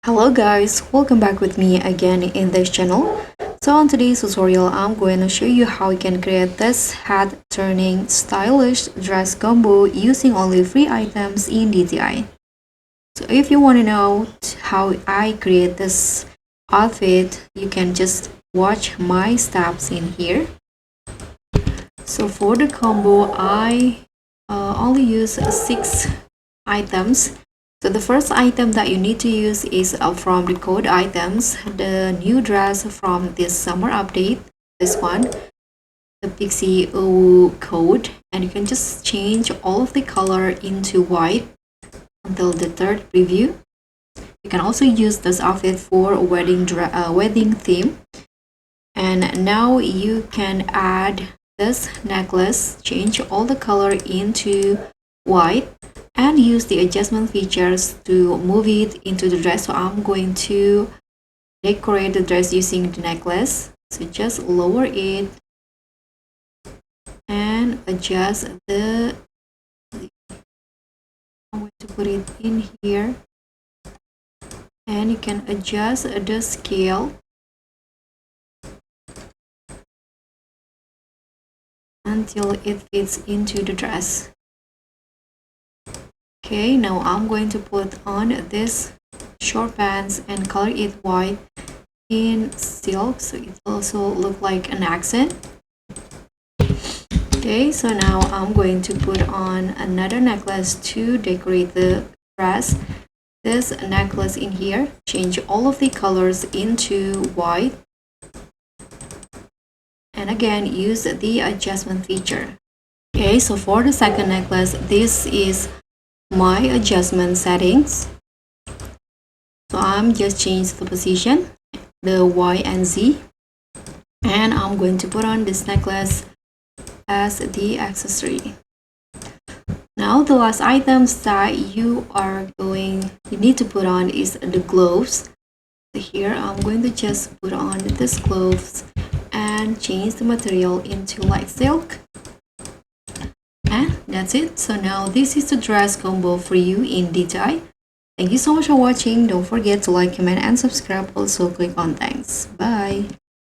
Hello guys, welcome back with me again in this channel. So on today's tutorial, I'm going to show you how you can create this hat turning stylish dress combo using only 3 items in DTI. So if you want to know how I create this outfit, you can just watch my steps in here. So for the combo, I only use 6 items. So the first item that you need to use is from the code items, the new dress from this summer update, this one, the Pixie code, and you can just change all of the color into white until the third preview. You can also use this outfit for a wedding theme. And now you can add this necklace, change all the color into white, and use the adjustment features to move it into the dress. So I'm going to decorate the dress using the necklace. So just lower it and adjust the I'm going to put it in here, and you can adjust the scale until it fits into the dress. Okay, now I'm going to put on this short pants and color it white in silk, so it also look like an accent. Okay, so now I'm going to put on another necklace to decorate the dress. This necklace in here, change all of the colors into white, and again use the adjustment feature. Okay, so for the second necklace, this is my adjustment settings. So I'm just change the position, the Y and Z, and I'm going to put on this necklace as the accessory. Now the last items that you need to put on is the gloves. So here I'm going to just put on this gloves and change the material into light silk. And that's it. So now this is the dress combo for you in DTI. Thank you so much for watching. Don't forget to like, comment, and subscribe. Also click on thanks. Bye.